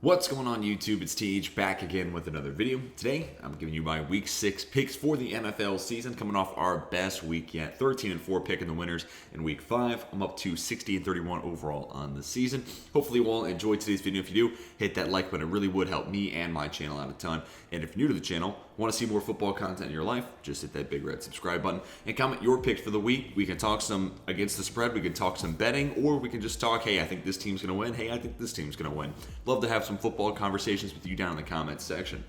What's going on YouTube? It's TH back again with another video. Today, I'm giving you my week 6 picks for the NFL season, coming off our best week yet. 13-4 picking the winners in week 5. I'm up to 60-31 overall on the season. Hopefully you all enjoyed today's video. If you do, hit that like button. It really would help me and my channel out a ton. And if you're new to the channel, want to see more football content in your life, just hit that big red subscribe button and comment your picks for the week. We can talk some against the spread, we can talk some betting, or we can just talk, hey, I think this team's going to win. Hey, I think this team's going to win. Love to have some football conversations with you down in the comments section.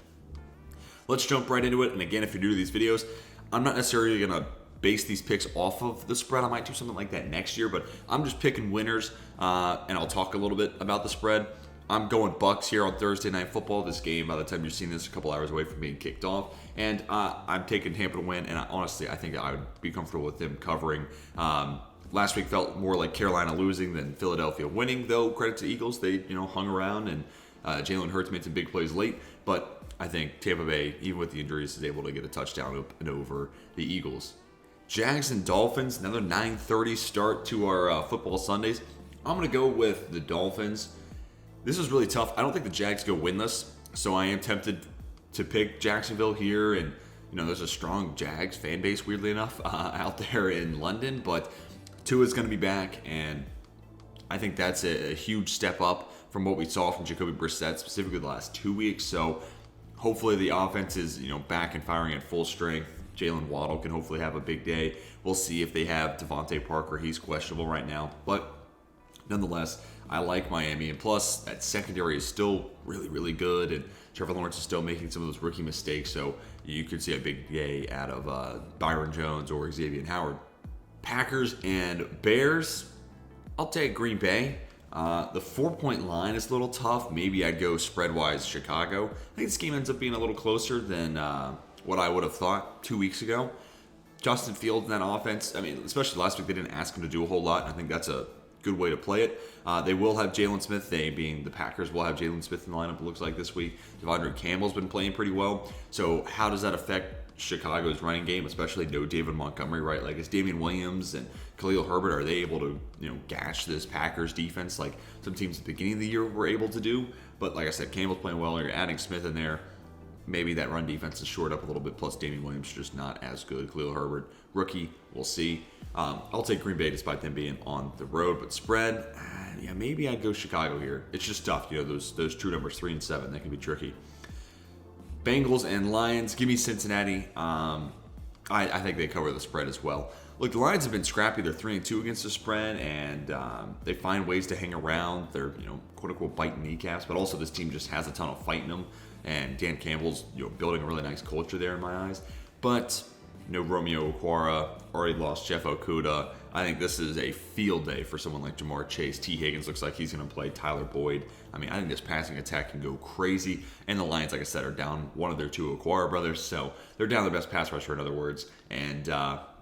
Let's jump right into it. And again, if you're new to these videos, I'm not necessarily going to base these picks off of the spread. I might do something like that next year, but I'm just picking winners, and I'll talk a little bit about the spread. I'm going Bucks here on Thursday Night Football. This game, by the time you're seeing this, a couple hours away from being kicked off. And I'm taking Tampa to win, and honestly, I think I would be comfortable with them covering. Last week felt more like Carolina losing than Philadelphia winning, though. Credit to the Eagles. They hung around, and Jalen Hurts made some big plays late. But I think Tampa Bay, even with the injuries, is able to get a touchdown up and over the Eagles. Jags and Dolphins, another 9:30 start to our football Sundays. I'm going to go with the Dolphins. This is really tough. I don't think the Jags go winless, so I am tempted to pick Jacksonville here. And, there's a strong Jags fan base, weirdly enough, out there in London. But Tua's going to be back, and I think that's a huge step up from what we saw from Jacoby Brissett, specifically the last 2 weeks. So hopefully the offense is, back and firing at full strength. Jalen Waddle can hopefully have a big day. We'll see if they have Devontae Parker. He's questionable right now. But nonetheless, I like Miami, and plus that secondary is still really, really good, and Trevor Lawrence is still making some of those rookie mistakes, so you could see a big day out of Byron Jones or Xavier Howard. Packers and Bears, I'll take Green Bay. The 4-point line is a little tough. Maybe I'd go spread-wise Chicago. I think this game ends up being a little closer than what I would have thought 2 weeks ago. Justin Fields in that offense, especially last week, they didn't ask him to do a whole lot, and I think that's a good way to play it. They will have Jalen Smith. They, being the Packers, will have Jalen Smith in the lineup, it looks like, this week. Devondre Campbell's been playing pretty well. So how does that affect Chicago's running game, especially no David Montgomery, right? Like, is Damian Williams and Khalil Herbert, are they able to, gash this Packers defense like some teams at the beginning of the year were able to do? But like I said, Campbell's playing well. You're adding Smith in there. Maybe that run defense is shored up a little bit, plus Damian Williams is just not as good. Khalil Herbert, rookie, we'll see. I'll take Green Bay despite them being on the road, but spread, maybe I'd go Chicago here. It's just tough, those true numbers, 3 and 7, that can be tricky. Bengals and Lions, give me Cincinnati. I think they cover the spread as well. Look, the Lions have been scrappy. They're 3-2 against the spread, and they find ways to hang around. They're, quote-unquote biting kneecaps, but also this team just has a ton of fight in them. And Dan Campbell's, building a really nice culture there in my eyes. But Romeo Okwara, already lost Jeff Okudah. I think this is a field day for someone like Jamar Chase. T. Higgins looks like he's going to play. Tyler Boyd. I think this passing attack can go crazy. And the Lions, like I said, are down one of their 2 Okwara brothers. So they're down their best pass rusher, in other words. And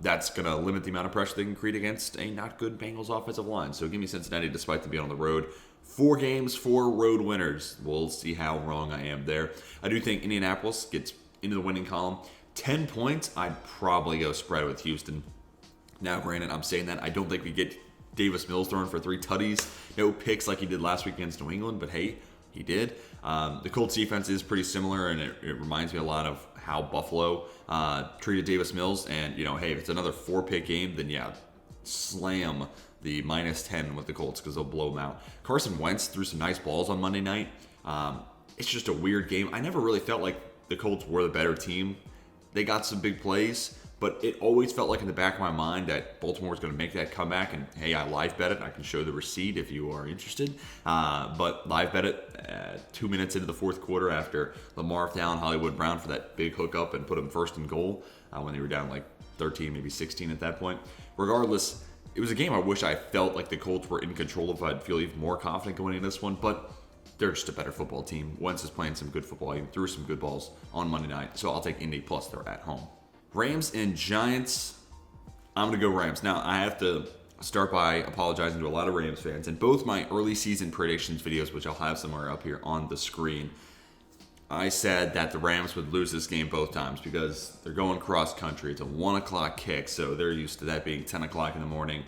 that's going to limit the amount of pressure they can create against a not good Bengals offensive line. So give me Cincinnati despite them being on the road. 4 games, 4 road winners. We'll see how wrong I am there. I do think Indianapolis gets into the winning column. 10 points, I'd probably go spread with Houston. Now, granted, I'm saying that I don't think we get Davis Mills throwing for 3 tutties. No picks like he did last week against New England, but hey, he did. The Colts defense is pretty similar, and it reminds me a lot of how Buffalo treated Davis Mills. And, hey, if it's another 4-pick game, then slam the -10 with the Colts because they'll blow them out. Carson Wentz threw some nice balls on Monday night. It's just a weird game. I never really felt like the Colts were the better team. They got some big plays, but it always felt like in the back of my mind that Baltimore was going to make that comeback. And hey, I live bet it. I can show the receipt if you are interested. But live bet it 2 minutes into the fourth quarter after Lamar found Hollywood Brown for that big hookup and put him first and goal when they were down like 13, maybe 16 at that point. Regardless, it was a game I wish I felt like the Colts were in control of. I'd feel even more confident going into this one, but they're just a better football team. Wentz is playing some good football. He threw some good balls on Monday night, so I'll take Indy, plus they're at home. Rams and Giants, I'm going to go Rams. Now, I have to start by apologizing to a lot of Rams fans. In both my early season predictions videos, which I'll have somewhere up here on the screen, I said that the Rams would lose this game both times because they're going cross country. It's a 1 o'clock kick, so they're used to that being 10 o'clock in the morning.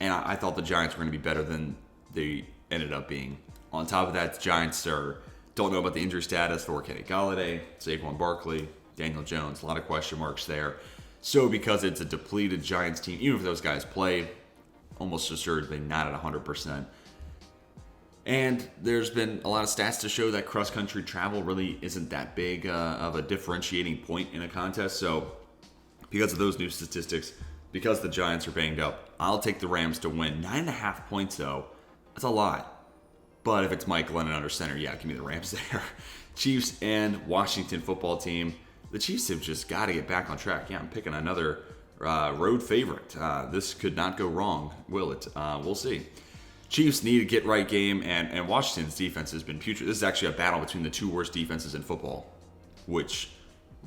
And I thought the Giants were going to be better than they ended up being. On top of that, the Giants don't know about the injury status for Kenny Golladay, Saquon Barkley, Daniel Jones. A lot of question marks there. So because it's a depleted Giants team, even if those guys play, almost assuredly not at 100%. And there's been a lot of stats to show that cross-country travel really isn't that big of a differentiating point in a contest. So because of those new statistics, because the Giants are banged up, I'll take the Rams to win. 9.5 points, though, that's a lot. But if it's Mike Glennon under center, yeah, give me the Rams there. Chiefs and Washington football team. The Chiefs have just got to get back on track. Yeah, I'm picking another road favorite. This could not go wrong, will it? We'll see. Chiefs need a get-right game, and Washington's defense has been putrid. This is actually a battle between the two worst defenses in football, which,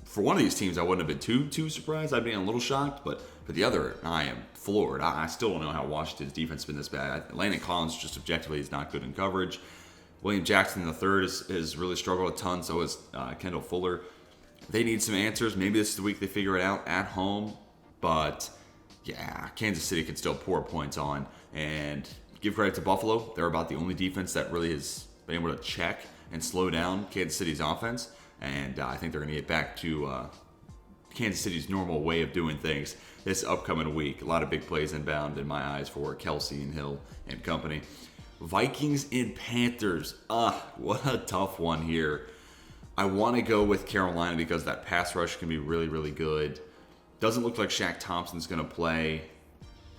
for one of these teams, I wouldn't have been too surprised. I'd be a little shocked, but for the other, I am floored. I still don't know how Washington's defense has been this bad. Landon Collins just objectively is not good in coverage. William Jackson III has really struggled a ton, so has Kendall Fuller. They need some answers. Maybe this is the week they figure it out at home, but yeah, Kansas City can still pour points on, and give credit to Buffalo. They're about the only defense that really has been able to check and slow down Kansas City's offense. And I think they're going to get back to Kansas City's normal way of doing things this upcoming week. A lot of big plays inbound in my eyes for Kelsey and Hill and company. Vikings and Panthers. What a tough one here. I want to go with Carolina because that pass rush can be really, really good. Doesn't look like Shaq Thompson's going to play.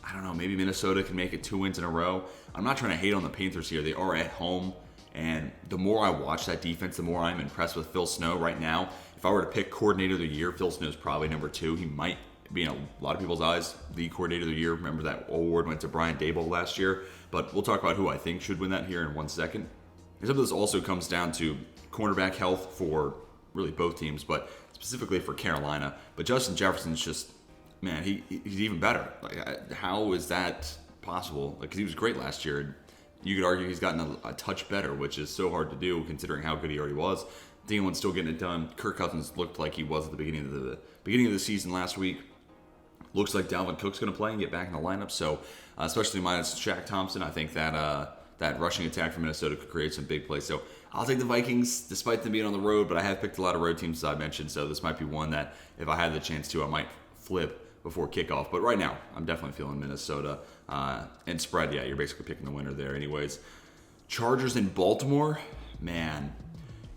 I don't know, maybe Minnesota can make it 2 wins in a row. I'm not trying to hate on the Panthers here. They are at home, and the more I watch that defense, the more I'm impressed with Phil Snow right now. If I were to pick coordinator of the year, Phil Snow is probably number 2. He might be, in a lot of people's eyes, the coordinator of the year. Remember that award went to Brian Daboll last year, but we'll talk about who I think should win that here in 1 second. And some of this also comes down to cornerback health for really both teams, but specifically for Carolina. But Justin Jefferson's just... man, he's even better. Like, how is that possible? Because he was great last year. And you could argue he's gotten a touch better, which is so hard to do considering how good he already was. Dion's still getting it done. Kirk Cousins looked like he was at the beginning of the season last week. Looks like Dalvin Cook's going to play and get back in the lineup. So, especially minus Shaq Thompson, I think that that rushing attack from Minnesota could create some big plays. So, I'll take the Vikings, despite them being on the road. But I have picked a lot of road teams, as I mentioned. So, this might be one that, if I had the chance to, I might flip before kickoff. But right now, I'm definitely feeling Minnesota. And spread, yeah, you're basically picking the winner there anyways. Chargers in Baltimore, man,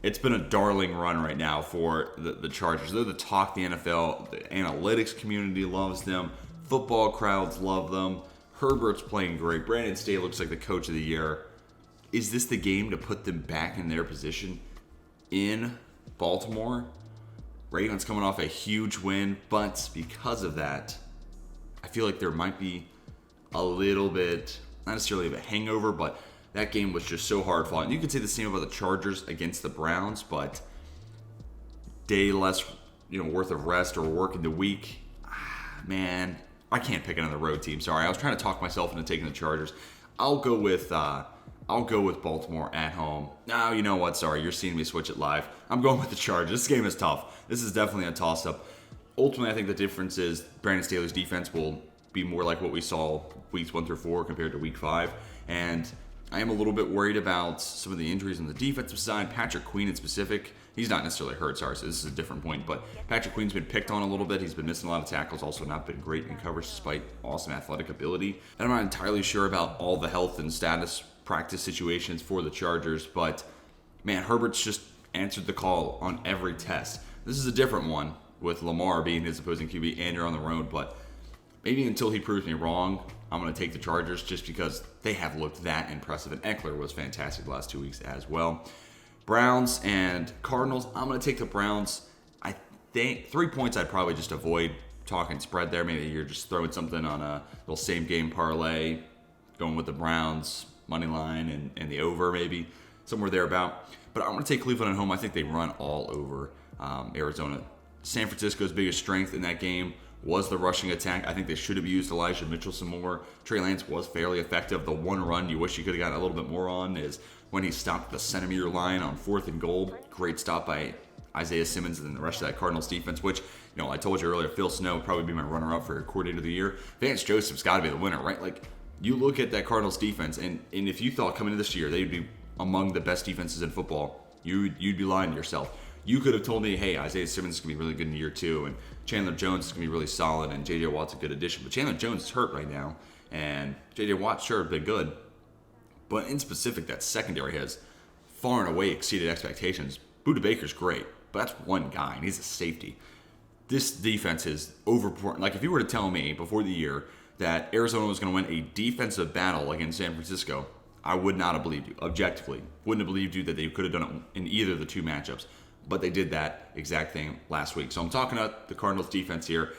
it's been a darling run right now for the Chargers. They're the talk of the NFL. The analytics community loves them. Football crowds love them. Herbert's playing great. Brandon Staley looks like the coach of the year. Is this the game to put them back in their position in Baltimore? Ravens coming off a huge win, but because of that, I feel like there might be a little bit, not necessarily of a hangover, but that game was just so hard fought. And you could say the same about the Chargers against the Browns, but day less, worth of rest or work in the week. Man, I can't pick another road team. Sorry, I was trying to talk myself into taking the Chargers. I'll go with Baltimore at home. No, you know what? Sorry, you're seeing me switch it live. I'm going with the Chargers. This game is tough. This is definitely a toss-up. Ultimately, I think the difference is Brandon Staley's defense will be more like what we saw weeks 1 through 4 compared to week 5. And I am a little bit worried about some of the injuries on the defensive side. Patrick Queen in specific, he's not necessarily hurt, sorry, so this is a different point. But Patrick Queen's been picked on a little bit. He's been missing a lot of tackles, also not been great in coverage despite awesome athletic ability. And I'm not entirely sure about all the health and status practice situations for the Chargers, but man, Herbert's just answered the call on every test. This is a different one with Lamar being his opposing QB and you're on the road, but maybe until he proves me wrong, I'm going to take the Chargers just because they have looked that impressive, and Eckler was fantastic the last 2 weeks as well. Browns and Cardinals, I'm going to take the Browns. I think 3 points I'd probably just avoid talking spread there. Maybe you're just throwing something on a little same game parlay, going with the Browns money line and the over maybe, somewhere thereabout. But I'm going to take Cleveland at home. I think they run all over Arizona. San Francisco's biggest strength in that game was the rushing attack. I think they should have used Elijah Mitchell some more. Trey Lance was fairly effective. The one run you wish you could have gotten a little bit more on is when he stopped the centimeter line on 4th and goal. Great stop by Isaiah Simmons and the rest of that Cardinals defense, which, I told you earlier, Phil Snow would probably be my runner-up for coordinator of the year. Vance Joseph's got to be the winner, right? Like, you look at that Cardinals defense, and if you thought coming into this year they'd be among the best defenses in football, you'd be lying to yourself. You could have told me, hey, Isaiah Simmons is going to be really good in year 2, and Chandler Jones is going to be really solid, and J.J. Watt's a good addition. But Chandler Jones is hurt right now, and J.J. Watt sure have been good. But in specific, that secondary has far and away exceeded expectations. Budda Baker's great, but that's one guy, and he's a safety. This defense is overperforming. Like, if you were to tell me before the year that Arizona was going to win a defensive battle against San Francisco, I would not have believed you, objectively. Wouldn't have believed you that they could have done it in either of the two matchups. But they did that exact thing last week. So I'm talking about the Cardinals defense here,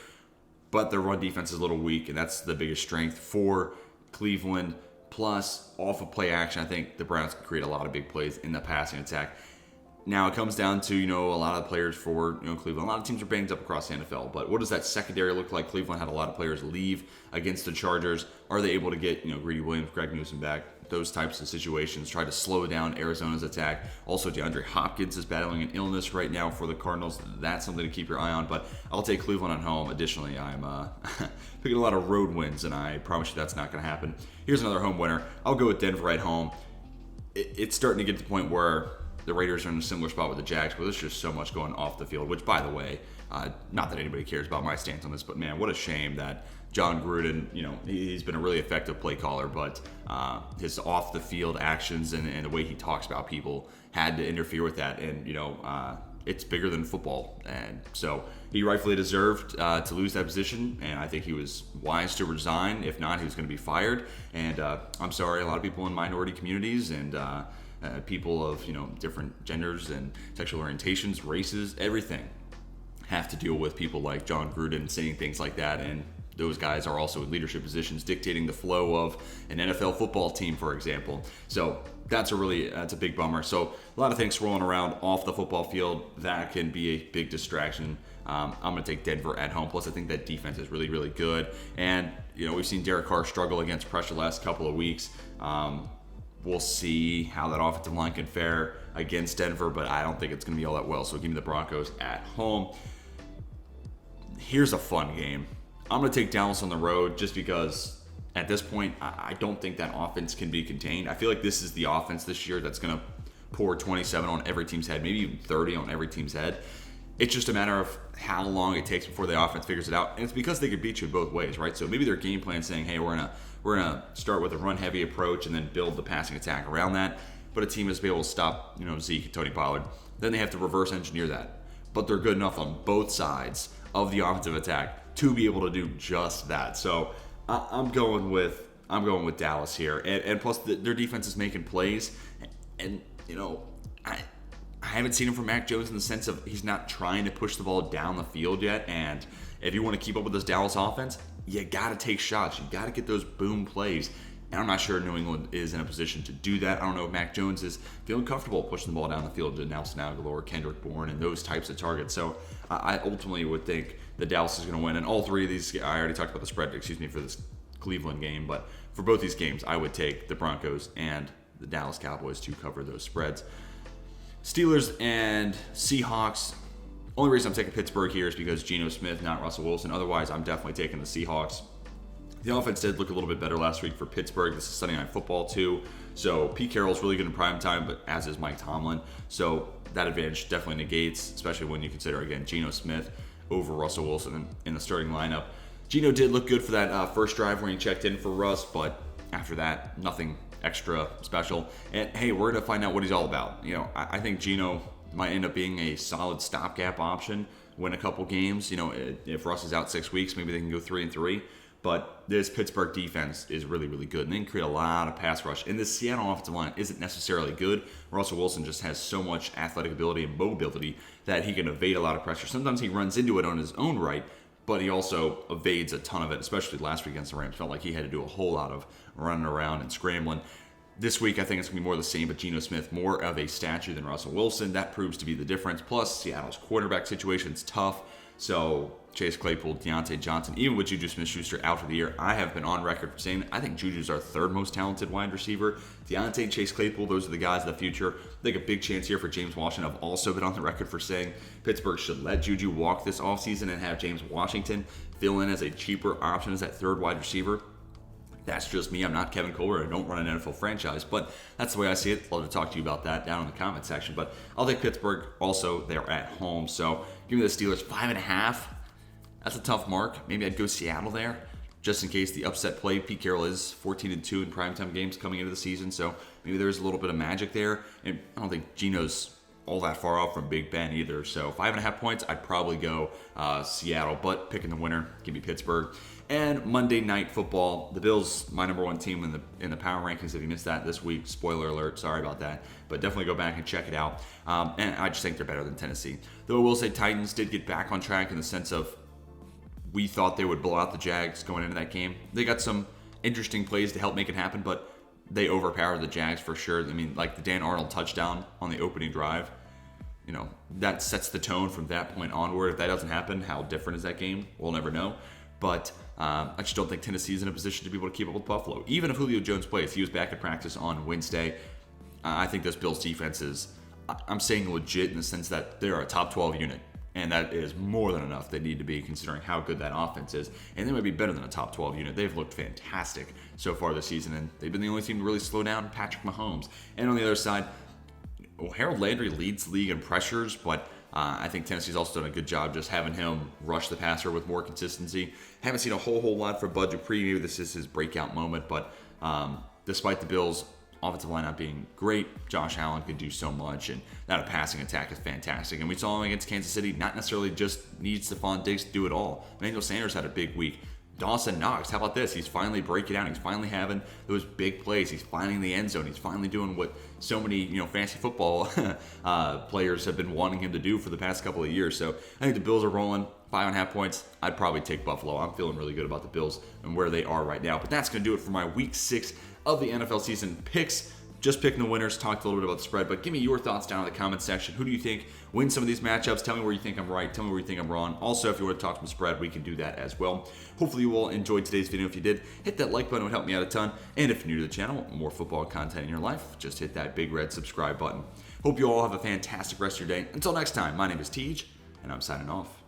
but their run defense is a little weak, and that's the biggest strength for Cleveland. Plus, off of play action, I think the Browns can create a lot of big plays in the passing attack. Now, it comes down to, a lot of players for, Cleveland. A lot of teams are banged up across the NFL, but what does that secondary look like? Cleveland had a lot of players leave against the Chargers. Are they able to get, Greedy Williams, Greg Newsome back? Those types of situations, try to slow down Arizona's attack. Also, DeAndre Hopkins is battling an illness right now for the Cardinals. That's something to keep your eye on, but I'll take Cleveland at home. Additionally, I'm picking a lot of road wins, and I promise you that's not going to happen. Here's another home winner. I'll go with Denver at home. It's starting to get to the point where the Raiders are in a similar spot with the Jags, but there's just so much going off the field, which, by the way, not that anybody cares about my stance on this, but man, what a shame that John Gruden, he's been a really effective play caller, but his off the field actions and the way he talks about people had to interfere with that. And, it's bigger than football. And so he rightfully deserved to lose that position. And I think he was wise to resign. If not, he was going to be fired. And I'm sorry, a lot of people in minority communities and people of, different genders and sexual orientations, races, everything have to deal with people like John Gruden saying things like that. And those guys are also in leadership positions dictating the flow of an NFL football team, for example. So that's a big bummer. So a lot of things swirling around off the football field. That can be a big distraction. I'm going to take Denver at home. Plus, I think that defense is really, really good. And, we've seen Derek Carr struggle against pressure the last couple of weeks. We'll see how that offensive line can fare against Denver, but I don't think it's going to be all that well. So give me the Broncos at home. Here's a fun game. I'm going to take Dallas on the road just because at this point, I don't think that offense can be contained. I feel like this is the offense this year that's going to pour 27 on every team's head, maybe even 30 on every team's head. It's just a matter of how long it takes before the offense figures it out. And it's because they could beat you both ways, right? So maybe their game plan saying, hey, we're gonna start with a run-heavy approach and then build the passing attack around that. But a team is able to stop, Zeke and Tony Pollard. Then they have to reverse engineer that. But they're good enough on both sides of the offensive attack to be able to do just that. So I'm going with Dallas here, and plus their defense is making plays, and I haven't seen him from Mac Jones in the sense of he's not trying to push the ball down the field yet. And if you want to keep up with this Dallas offense, you got to take shots. You got to get those boom plays. And I'm not sure New England is in a position to do that. I don't know if Mac Jones is feeling comfortable pushing the ball down the field to Nelson Agholor, Kendrick Bourne, and those types of targets. So I ultimately would think that Dallas is going to win. And all three of these, I already talked about the spread, for this Cleveland game. But for both these games, I would take the Broncos and the Dallas Cowboys to cover those spreads. Steelers and Seahawks. Only reason I'm taking Pittsburgh here is because Geno Smith, not Russell Wilson. Otherwise, I'm definitely taking the Seahawks. The offense did look a little bit better last week for Pittsburgh. This is Sunday Night Football, too. So Pete Carroll's really good in prime time, but as is Mike Tomlin. So that advantage definitely negates, especially when you consider, again, Geno Smith over Russell Wilson in the starting lineup. Geno did look good for that first drive when he checked in for Russ, but after that, nothing extra special. And hey, we're going to find out what he's all about. I think Geno might end up being a solid stopgap option, win a couple games. If Russ is out 6 weeks, maybe they can go 3-3. But this Pittsburgh defense is really, really good. And they can create a lot of pass rush. And this Seattle offensive line isn't necessarily good. Russell Wilson just has so much athletic ability and mobility that he can evade a lot of pressure. Sometimes he runs into it on his own right, but he also evades a ton of it, especially last week against the Rams. Felt like he had to do a whole lot of running around and scrambling. This week, I think it's going to be more of the same, but Geno Smith, more of a statue than Russell Wilson. That proves to be the difference. Plus, Seattle's quarterback situation is tough. So Chase Claypool, Deontay Johnson, even with Juju Smith-Schuster out for the year, I have been on record for saying I think Juju's our third most talented wide receiver. Deontay and Chase Claypool, those are the guys of the future. I think a big chance here for James Washington. I've also been on the record for saying Pittsburgh should let Juju walk this offseason and have James Washington fill in as a cheaper option as that third wide receiver. That's just me. I'm not Kevin Colbert. I don't run an NFL franchise, but that's the way I see it. I'd love to talk to you about that down in the comment section. But I'll take Pittsburgh. Also, they're at home, so give me the Steelers 5.5. That's a tough mark. Maybe I'd go Seattle there, just in case the upset play. Pete Carroll is 14-2 in primetime games coming into the season, so maybe there's a little bit of magic there. And I don't think Geno's all that far off from Big Ben either. So 5.5 points, I'd probably go Seattle, but picking the winner, give me Pittsburgh. And Monday Night Football, the Bills, my number one team in the power rankings. If you missed that this week, spoiler alert, sorry about that. But definitely go back and check it out. And I just think they're better than Tennessee. Though I will say Titans did get back on track in the sense of we thought they would blow out the Jags going into that game. They got some interesting plays to help make it happen, but they overpowered the Jags for sure. I mean, like the Dan Arnold touchdown on the opening drive, that sets the tone from that point onward. If that doesn't happen, how different is that game? We'll never know. But I just don't think Tennessee's in a position to be able to keep up with Buffalo. Even if Julio Jones plays, he was back at practice on Wednesday. I think this Bills defense is, I'm saying legit in the sense that they're a top 12 unit. And that is more than enough they need to be, considering how good that offense is. And they might be better than a top 12 unit. They've looked fantastic so far this season, and they've been the only team to really slow down Patrick Mahomes. And on the other side, Harold Landry leads the league in pressures, but I think Tennessee's also done a good job just having him rush the passer with more consistency. Haven't seen a whole lot for Bud Dupree. Maybe this is his breakout moment, but despite the Bills' offensive line not being great, Josh Allen could do so much, and that passing attack is fantastic. And we saw him against Kansas City, not necessarily just needs Stephon Diggs to do it all. Emmanuel Sanders had a big week. Dawson Knox, how about this? He's finally breaking out. He's finally having those big plays. He's finding the end zone. He's finally doing what so many, fantasy football players have been wanting him to do for the past couple of years. So I think the Bills are rolling 5.5 points. I'd probably take Buffalo. I'm feeling really good about the Bills and where they are right now. But that's going to do it for my Week 6 of the NFL season picks. Just picking the winners, talked a little bit about the spread, but give me your thoughts down in the comment section. Who do you think wins some of these matchups? Tell me where you think I'm right. Tell me where you think I'm wrong. Also, if you want to talk some spread, we can do that as well. Hopefully you all enjoyed today's video. If you did, hit that like button. It would help me out a ton. And if you're new to the channel, more football content in your life, just hit that big red subscribe button. Hope you all have a fantastic rest of your day. Until next time, my name is Tej, and I'm signing off.